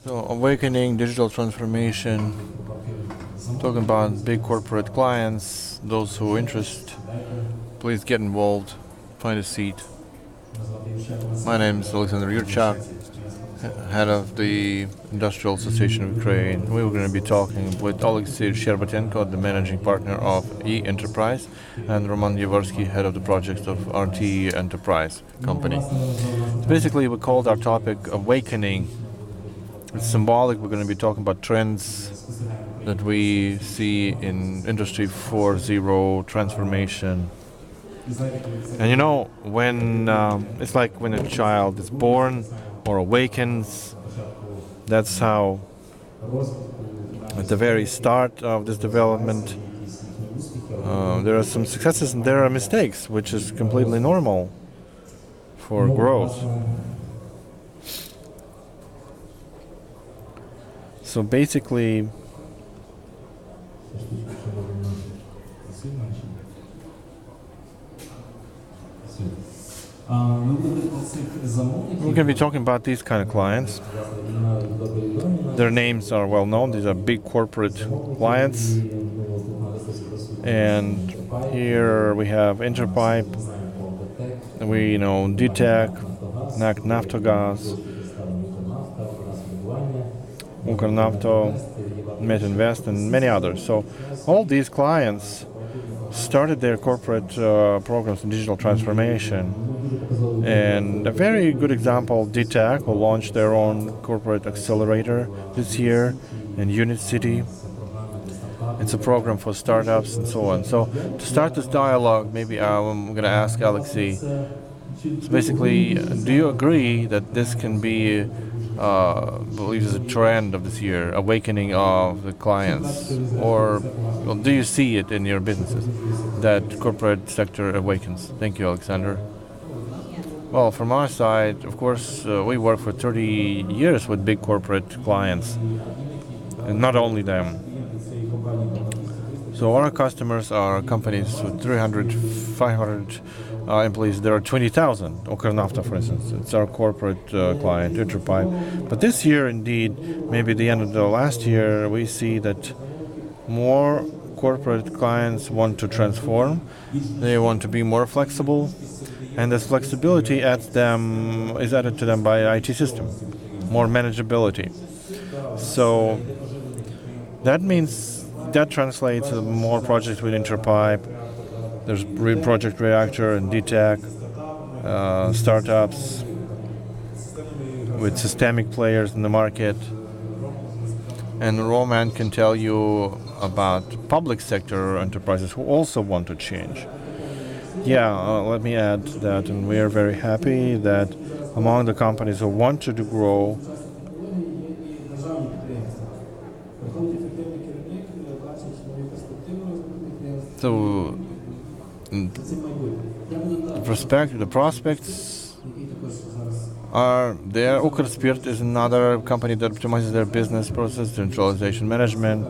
So, awakening digital transformation, talking about big corporate clients, those who interest, please get involved, find a seat. My name is Alexander Yurchak, head of the Industrial Association of Ukraine. We were going to be talking with Alexei Sherbatenko, the managing partner of E-Enterprise, and Roman Yevarsky, head of the project of RT Enterprise company. So basically, we called our topic Awakening. It's symbolic. We're going to be talking about trends that we see in Industry 4.0 transformation. And you know, when it's like when a child is born or awakens, that's how at the very start of this development there are some successes and there are mistakes, which is completely normal for growth. So basically, we're going to be talking about these kind of clients. Their names are well known. These are big corporate clients. And here we have Interpipe, we know DTEC, NAC Naftogaz, Ukernavto, Metinvest, and many others. So all these clients started their corporate programs in digital transformation. And a very good example, DTEC, who launched their own corporate accelerator this year in Unit City. It's a program for startups and so on. So to start this dialogue, maybe I'm going to ask Alexei. So basically, do you agree that this can be believe is a trend of this year, awakening of the clients, or do you see it in your businesses that corporate sector awakens? Thank you, Alexander. Well, from our side, of course, we work for 30 years with big corporate clients, and not only them. So our customers are companies with 300, 500 employees. There are 20,000. Ukernavto, for instance, it's our corporate client, Interpipe. But this year, indeed, maybe the end of the last year, we see that more corporate clients want to transform. They want to be more flexible, and this flexibility is added to them by IT system, more manageability. So that means that translates to more projects with Interpipe. There's Project Reactor and DTEC, startups with systemic players in the market. And Roman can tell you about public sector enterprises who also want to change. Yeah, let me add that, and we are very happy that among the companies who wanted to grow, so the prospects are there. Ukrspirt is another company that optimizes their business process, centralization management,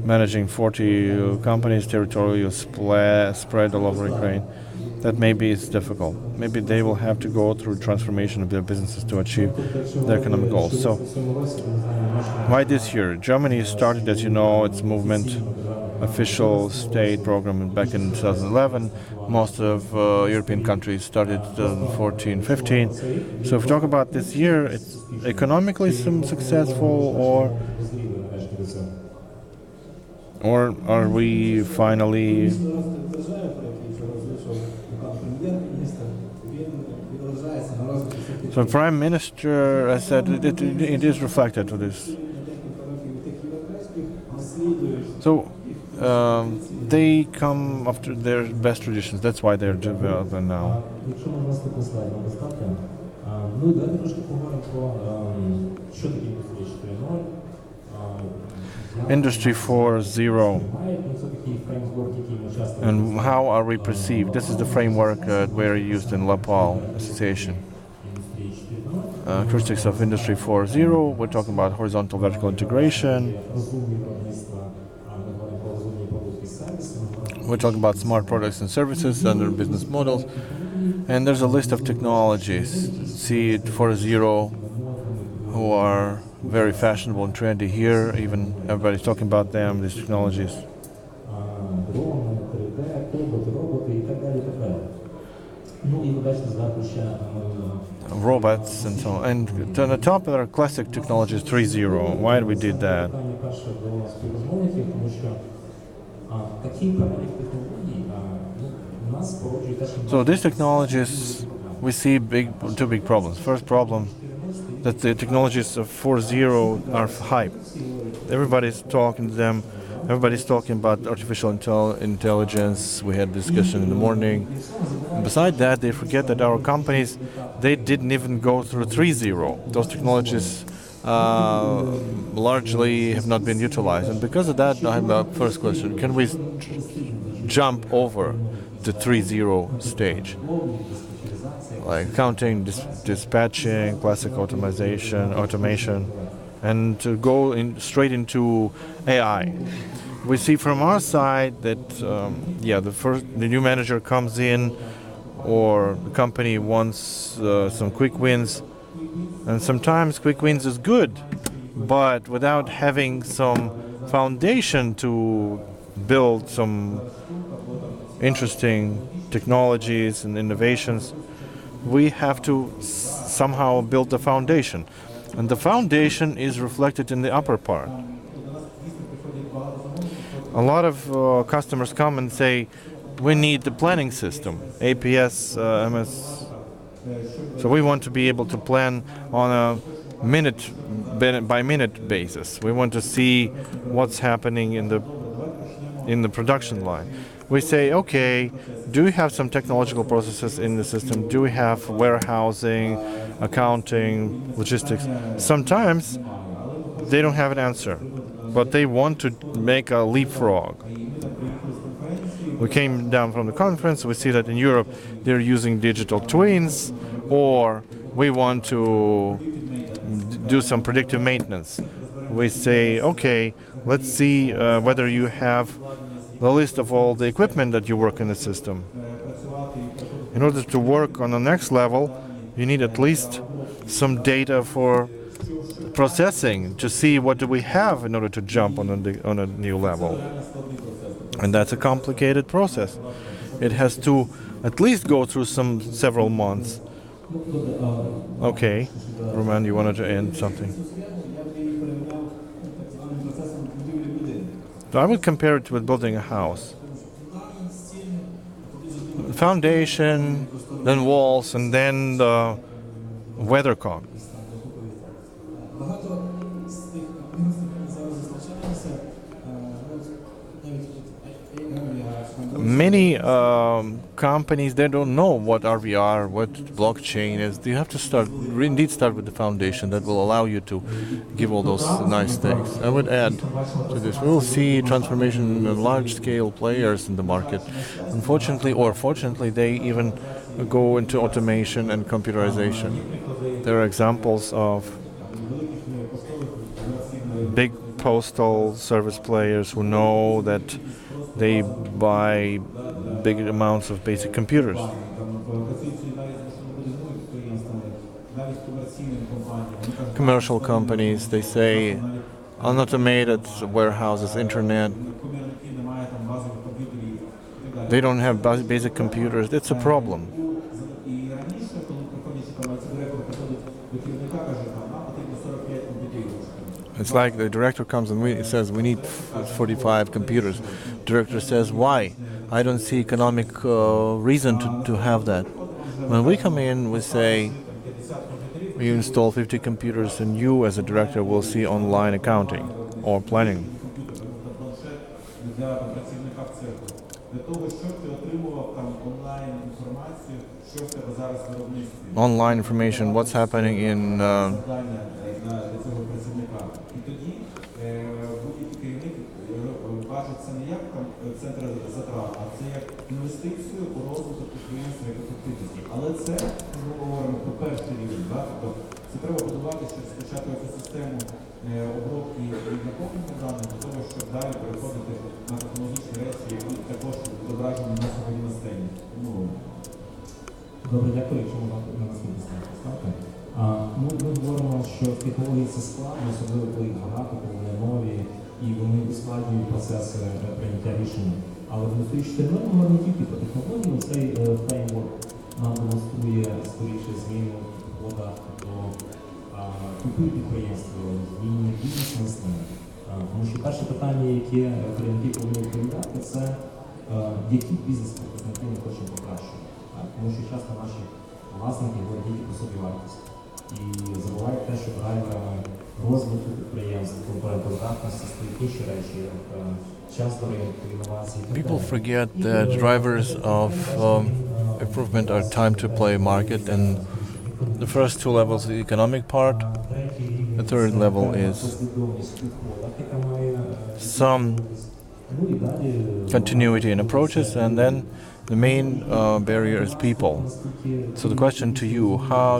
managing 40 companies, territorial spread all over Ukraine. That maybe is difficult. Maybe they will have to go through transformation of their businesses to achieve their economic goals. So, why this year? Germany started, as you know, its movement, official state program back in 2011. Most of European countries started 2014, 15. So if we talk about this year, it's economically successful, or are we finally So Prime Minister, I said, it is reflected to this. So they come after their best traditions. That's why they're developing now. Industry 4.0. And how are we perceived? This is the framework we're used in Lapal Association. Characteristics of Industry 4.0. We're talking about horizontal vertical integration. We're talking about smart products and services under business models. And there's a list of technologies. See it 4.0, who are very fashionable and trendy here. Even everybody's talking about them, these technologies. Robots and so on. And on the top there are classic technologies 3.0. Why we did that? So these technologies, we see two big problems. First problem, that the technologies of 4.0 are hype. Everybody's talking to them. Everybody's talking about artificial intelligence. We had discussion in the morning. And beside that, they forget that our companies, they didn't even go through 3.0. Those technologies largely have not been utilized. And because of that, I have a first question. Can we jump over the 3.0 stage? Like counting, dispatching, classic automation, and to go straight into AI. We see from our side that the new manager comes in, or the company wants some quick wins, and sometimes quick wins is good, but without having some foundation to build some interesting technologies and innovations, we have to somehow build the foundation. And the foundation is reflected in the upper part. A lot of customers come and say, we need the planning system, APS, MS. So we want to be able to plan on a minute by minute basis. We want to see what's happening in the production line. We say, okay, do we have some technological processes in the system? Do we have warehousing, accounting, logistics? Sometimes they don't have an answer, but they want to make a leapfrog. We came down from the conference, we see that in Europe they're using digital twins, or we want to do some predictive maintenance. We say, okay, let's see whether you have the list of all the equipment that you work in the system. In order to work on the next level, you need at least some data for processing to see what do we have in order to jump on a new level. And that's a complicated process. It has to at least go through several months. Okay, Roman, you wanted to end something? So I would compare it with building a house. Foundation, then walls, and then the weathercock. Many companies, they don't know what RVR, what blockchain is. You have to start with the foundation that will allow you to give all those nice things. I would add to this, we will see transformation in large-scale players in the market. Unfortunately, or fortunately, they even go into automation and computerization. There are examples of big postal service players who know that they buy big amounts of basic computers. Commercial companies, they say, unautomated warehouses, internet. They don't have basic computers. It's a problem. It's like the director comes and says, we need 45 computers. Director says, why? I don't see economic reason to have that. When we come in, we say, we install 50 computers and you as a director will see online accounting or planning. Online information, what's happening in Добре, дякую, якщо можна наступне ставити. Ми говоримо, що що технології це складно, особливо коли їх багато, коли вони нові, і вони ускладнюють процес прийняття рішення. Але в індустрії 4.0 ми не тільки про технології, цей фреймворк нам демонструє скоріше зміну підходу до культури підприємства, зміни бізнес-мислення. Тому що перше питання, яке керівники повинні відповідати, це які бізнес-показники ми хочемо покращувати. Тому що часто наші власники говорять тільки про собівартість. І забувають те, що драйверами розвитку підприємств, конкурентоздатності стоять інші речі, як час до ринку, інновації. People forget that drivers of improvement are time to play market, and the first two levels is the economic part. The third level is some continuity in approaches, and then the main barrier is people. So the question to you,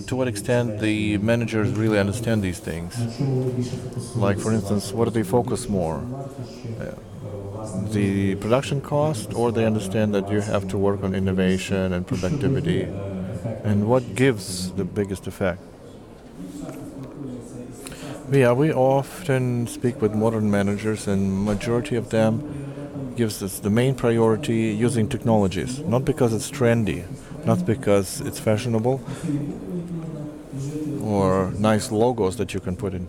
to what extent the managers really understand these things? Like, for instance, what do they focus more? The production cost, or they understand that you have to work on innovation and productivity? And what gives the biggest effect? We often speak with modern managers, and majority of them gives us the main priority using technologies, not because it's trendy, not because it's fashionable, or nice logos that you can put in.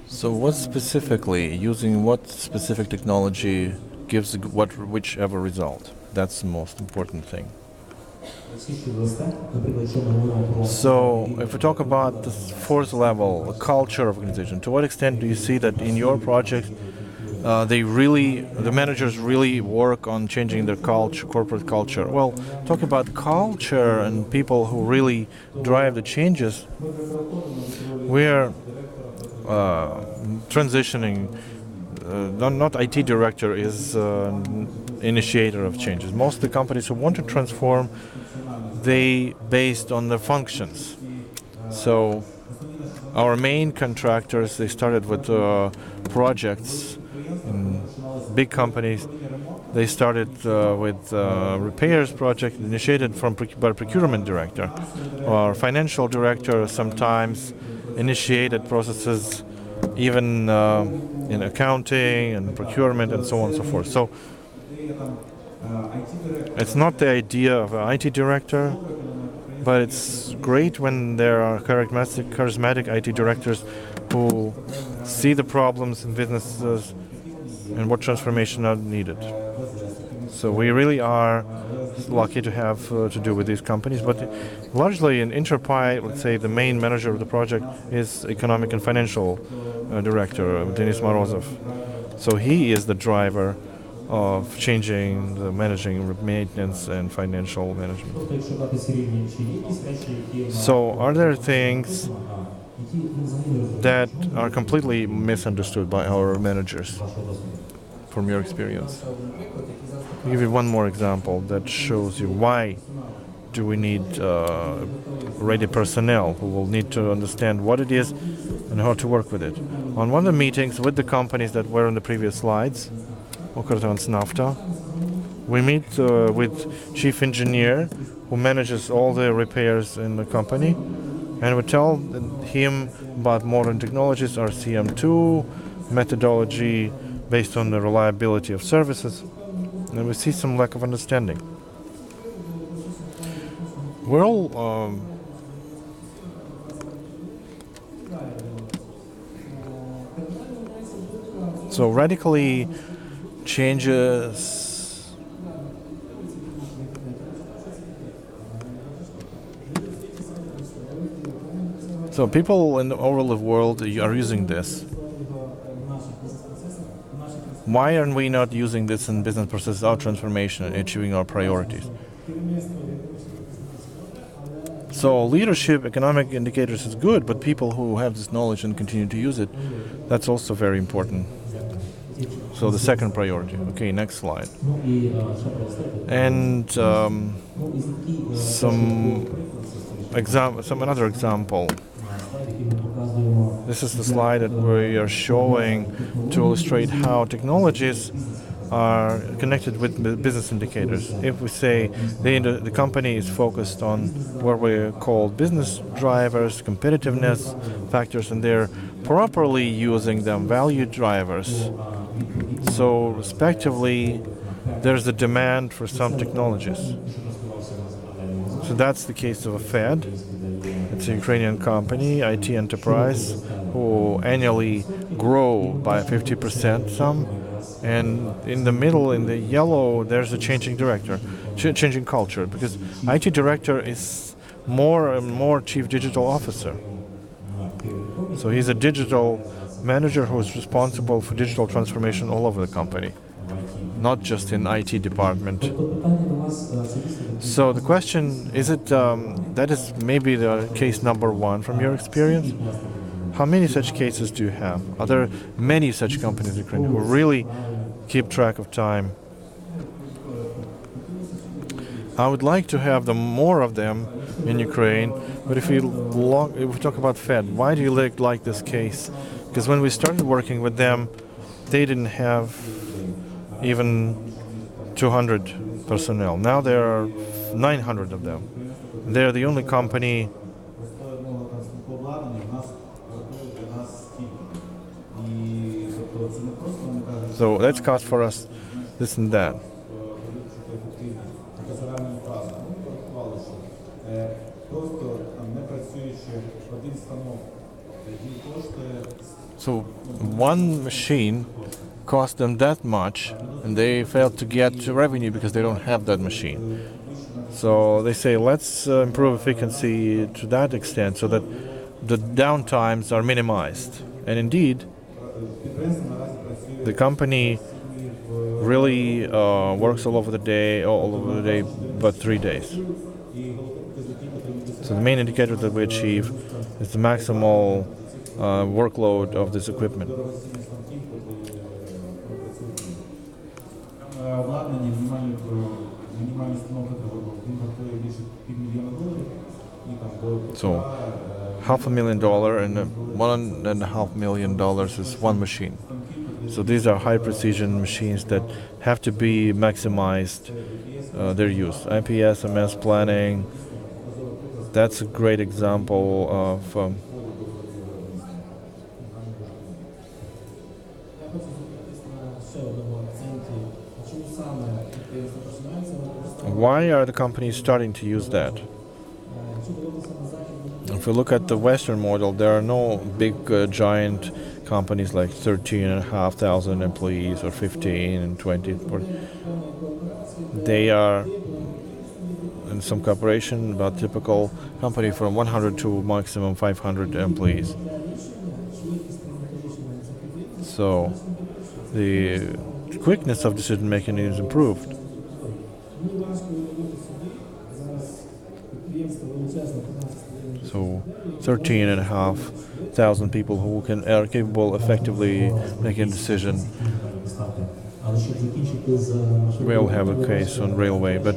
So what specifically, using what specific technology gives whichever result? That's the most important thing. So if we talk about the fourth level, the culture of organization, to what extent do you see that in your project the managers really work on changing their culture, corporate culture? Well, talking about culture and people who really drive the changes, we're transitioning. Not IT director is initiator of changes. Most of the companies who want to transform, they based on the functions. So our main contractors, they started with projects in big companies. They started with repairs project initiated by procurement director. Our financial director sometimes initiated processes even in accounting and procurement and so on and so forth. So it's not the idea of an IT director, but it's great when there are charismatic IT directors who see the problems in businesses and what transformation are needed. So we really are lucky to have to do with these companies, but largely in Interpie, let's say the main manager of the project is economic and financial director, Denis Morozov. So he is the driver of changing the managing maintenance and financial management. So are there things that are completely misunderstood by our managers from your experience? I'll give you one more example that shows you why do we need ready personnel who will need to understand what it is and how to work with it. On one of the meetings with the companies that were on the previous slides, Nafta, we meet with chief engineer who manages all the repairs in the company, and we tell him about modern technologies, RCM2, methodology based on the reliability of services, and we see some lack of understanding. We're all so radically changes. So people in all over the world are using this. Why are we not using this in business processes, our transformation, and achieving our priorities? So leadership, economic indicators is good, but people who have this knowledge and continue to use it, that's also very important. So the second priority. Okay, next slide. And another example. This is the slide that we are showing to illustrate how technologies are connected with business indicators. If we say the company is focused on what we call business drivers, competitiveness factors, and they're properly using them, value drivers. So respectively, there's a demand for some technologies. So that's the case of a Fed. It's a Ukrainian company, IT enterprise, who annually grow by 50% some. And in the middle, in the yellow, there's a changing director, changing culture, because IT director is more and more chief digital officer. So he's a digital manager who's responsible for digital transformation all over the company, not just in IT department. So the question, is it, that is maybe the case number one from your experience? How many such cases do you have? Are there many such companies in Ukraine who really keep track of time? I would like to have more of them in Ukraine, but if we talk about Fed, why do you like this case? Because when we started working with them, they didn't have even 200 personnel. Now there are 900 of them. They're the only company. So that's cost for us this and that. So one machine cost them that much, and they failed to get revenue because they don't have that machine. So they say, let's improve efficiency to that extent so that the downtimes are minimized. And indeed, the company really works all over the day, but 3 days. So the main indicator that we achieve is the maximal workload of this equipment. So $500,000 and $1.5 million is one machine. So these are high precision machines that have to be maximized their use. IPS, MS planning, that's a great example of why are the companies starting to use that? If we look at the Western model, there are no big giant companies like 13,500 employees or 15 and 20. They are in some corporation, about typical company from 100 to maximum 500 employees. So the quickness of decision making is improved. So 13,500 people who are capable effectively making a decision. We'll have a case on railway, but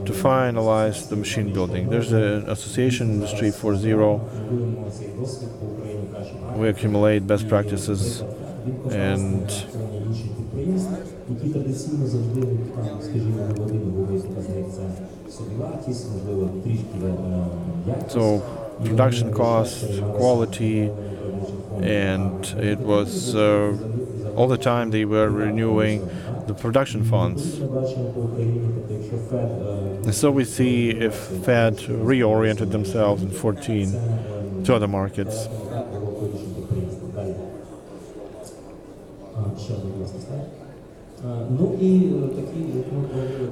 to finalize the machine building, there's an association industry 4.0. We accumulate best practices and so production cost, quality, and it was all the time they were renewing the production funds. And so we see if Fed reoriented themselves in 2014 to other markets.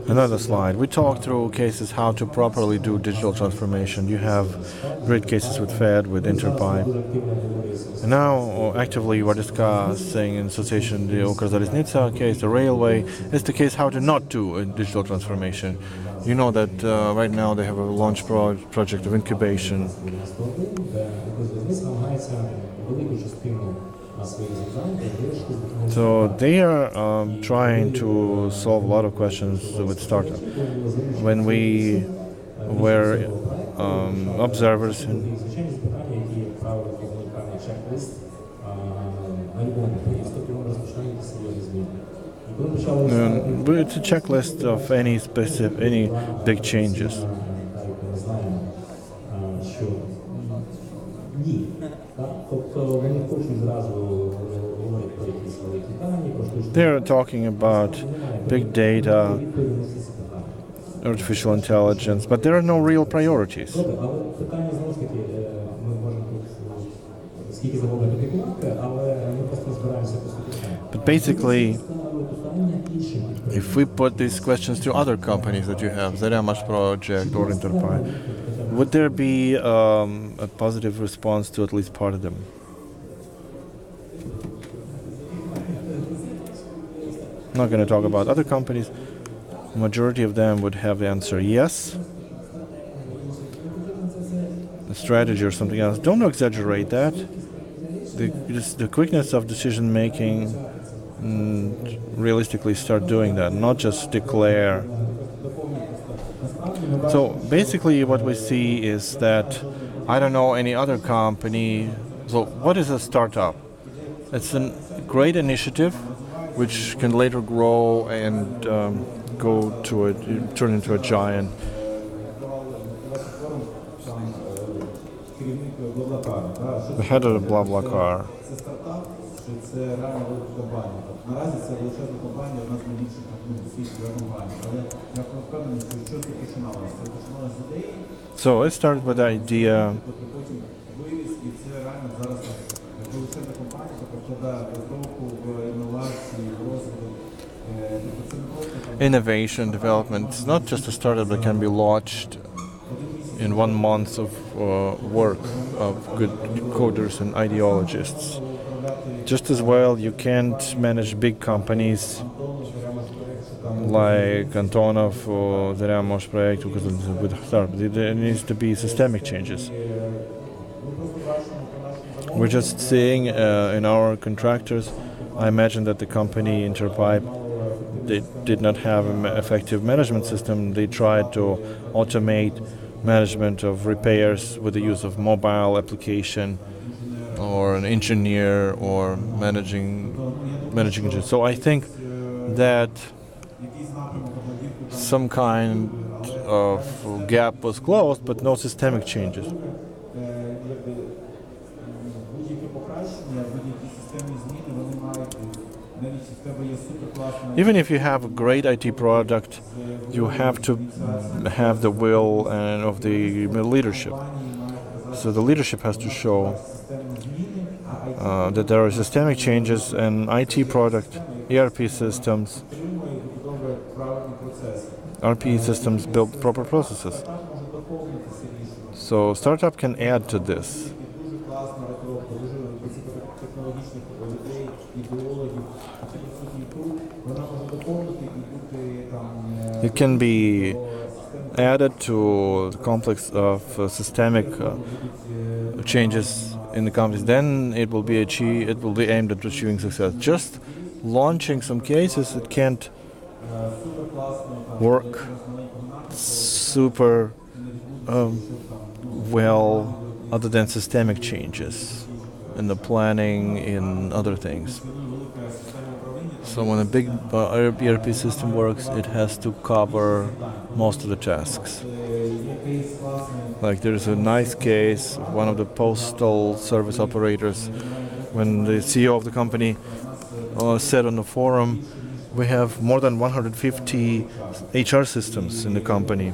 Another slide. We talked through cases how to properly do digital transformation. You have great cases with Fed, with Interpipe. And now actively we're discussing in association the Ukrzaliznica case, the railway. It's the case how to not do a digital transformation. You know that right now they have a launch project of incubation. So they are trying to solve a lot of questions with startup. When we were observers it's a checklist of any big changes. They're talking about big data, artificial intelligence, but there are no real priorities. But basically, if we put these questions to other companies that you have, Zeremash project or Interpipe, would there be a positive response to at least part of them? I'm not going to talk about other companies. The majority of them would have the answer yes. A strategy or something else. Don't exaggerate that. The quickness of decision making, realistically start doing that, not just declare. So basically what we see is that I don't know any other company. So what is a startup? It's a great initiative which can later grow and turn into a giant. The head of the BlaBlaCar. So it started with the idea. Innovation, development. It's not just a startup that can be launched in 1 month of work of good coders and ideologists. Just as well, you can't manage big companies like Antonov or Zeremash project with startups. There needs to be systemic changes. We're just seeing in our contractors, I imagine that the company Interpipe, they did not have an effective management system. They tried to automate management of repairs with the use of mobile application or an engineer or managing it. So I think that some kind of gap was closed, but no systemic changes. Even if you have a great IT product, you have to have the will and of the leadership. So the leadership has to show that there are systemic changes in IT product, ERP systems. ERP systems build proper processes. So startup can add to this. It can be added to the complex of systemic changes in the companies. Then it will be aimed at achieving success. Just launching some cases, it can't work super well other than systemic changes in the planning, in other things. So when a big ERP system works, it has to cover most of the tasks. Like there's a nice case of one of the postal service operators when the CEO of the company said on the forum, we have more than 150 HR systems in the company.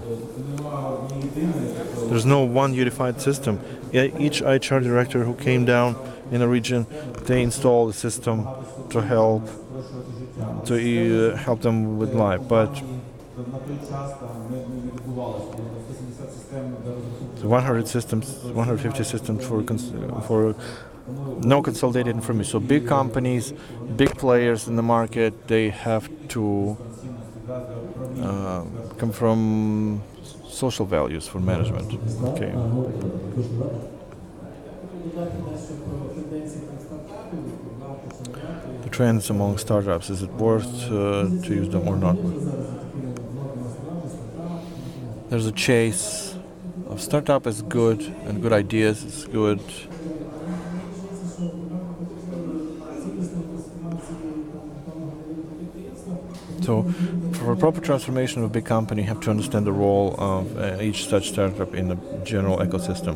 There's no one unified system. Each HR director who came down in a region, they installed a system to help to help them with life. But the 100 systems, 150 systems for no consolidated information. So big companies, big players in the market, they have to come from social values for management. Okay. The trends among startups, is it worth to use them or not? There's a chase of startup is good and good ideas is good. So for a proper transformation of a big company, you have to understand the role of each such startup in the general ecosystem.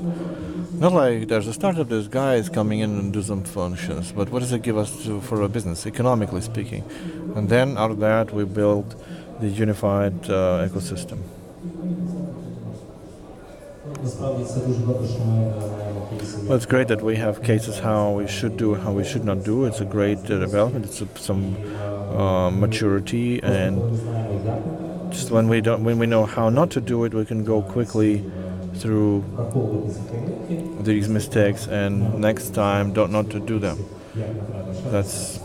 Not like there's a startup, there's guys coming in and do some functions, but what does it give us for a business, economically speaking? And then out of that, we build the unified ecosystem. Well, it's great that we have cases how we should do, how we should not do. It's a great development. It's some maturity, and just when we know how not to do it, we can go quickly through these mistakes, and next time not to do them. That's.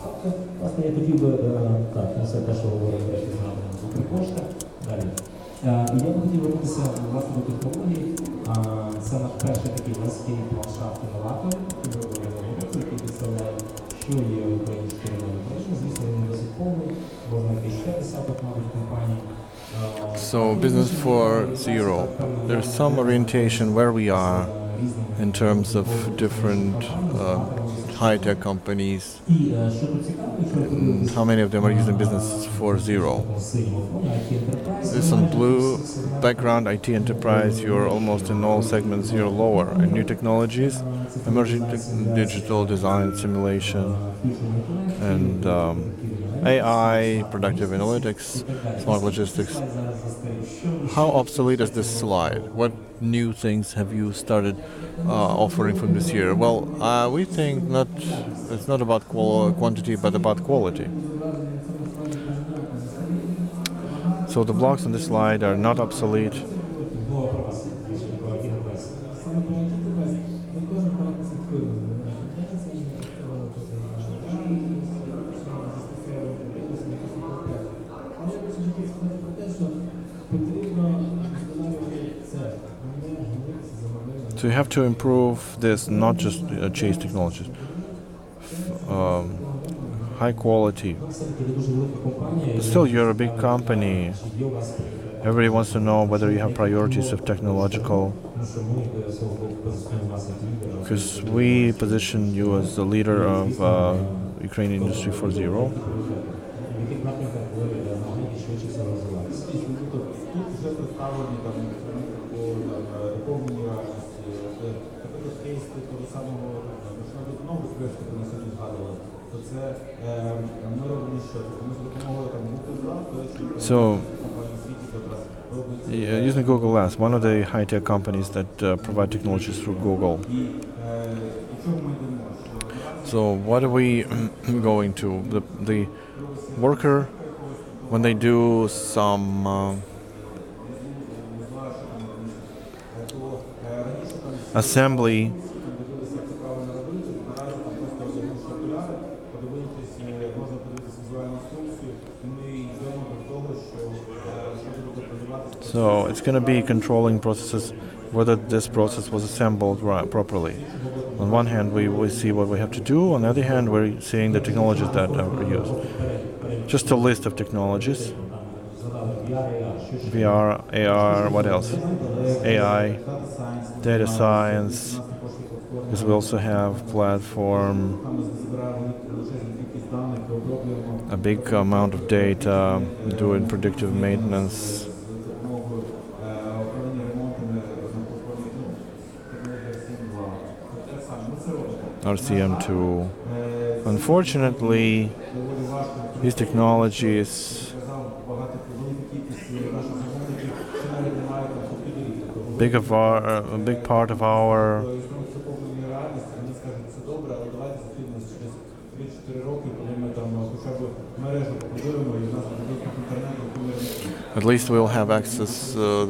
Я би хотів вернутися власне до технологій. Це наш перший такий близький ландшафт інноваторів, який представляє, що є українською мовою. Звісно, він досить повний, можна якийсь ще десяток нових компаній. So business for zero. There's some orientation where we are in terms of different high-tech companies. And how many of them are using business for zero? There's some blue background, IT enterprise, you're almost in all segments, you're lower. And new technologies, emerging digital design, simulation, and AI, productive analytics, smart logistics. How obsolete is this slide? What new things have you started offering from this year? Well, we think it's not about quantity, but about quality. So the blocks on this slide are not obsolete. So you have to improve this, not just chase technologies. High quality. But still, you're a big company. Everybody wants to know whether you have priorities of technological. Because we position you as the leader of Ukrainian Industry 4.0. So, using Google Glass, one of the high-tech companies that provide technologies through Google. So, what are we going to? The worker, when they do some assembly, so it's going to be controlling processes, whether this process was assembled properly. On one hand, we see what we have to do. On the other hand, we're seeing the technologies that are used. Just a list of technologies. VR, AR, what else? AI, data science, because we also have platform, a big amount of data, doing predictive maintenance. RCM2. Unfortunately, these technologies, a big part of our At least we'll have access, the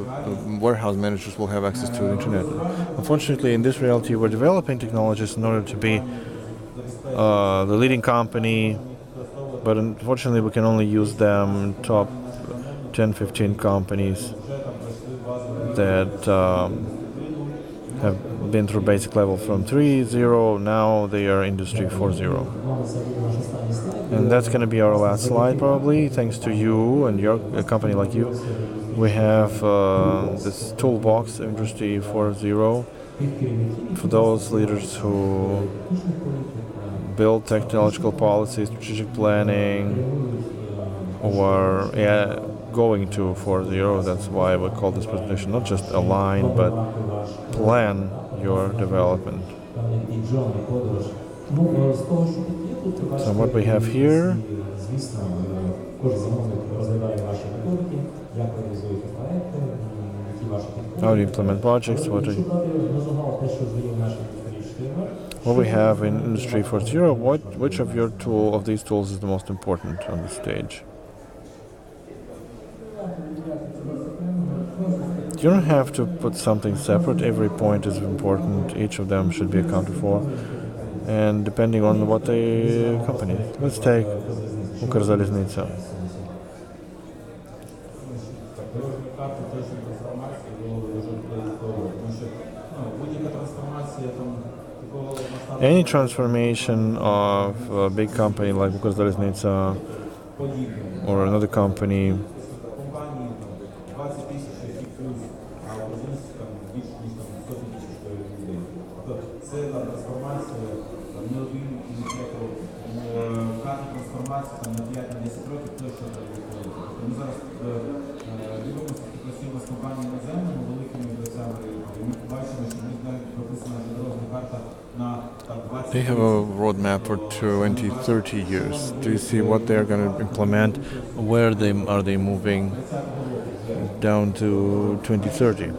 warehouse managers will have access to the internet. Unfortunately, in this reality, we're developing technologies in order to be the leading company, but unfortunately, we can only use them in top 10-15 companies that have been through basic level from 3.0, now they are industry 4.0. And that's going to be our last slide probably, thanks to you and your company like you. We have this toolbox, industry 4.0, for those leaders who build technological policy, strategic planning, or going to 4.0. That's why we call this presentation not just align, but plan your development. So what we have here, how do you implement projects, what we have in Industry 4.0, which of these tools is the most important on this stage? You don't have to put something separate. Every point is important. Each of them should be accounted for. And depending on what the company is. Let's take Ukrzaliznytsia. Any transformation of a big company like Ukrzaliznytsia or another company, they have a roadmap for 20-30 years. Do you see what they're going to implement? Where are they moving down to 2030?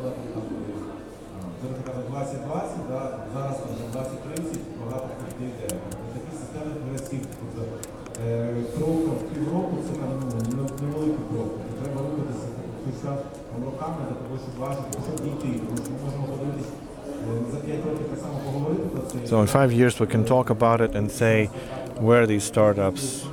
So in 5 years we can talk about it and say where these startups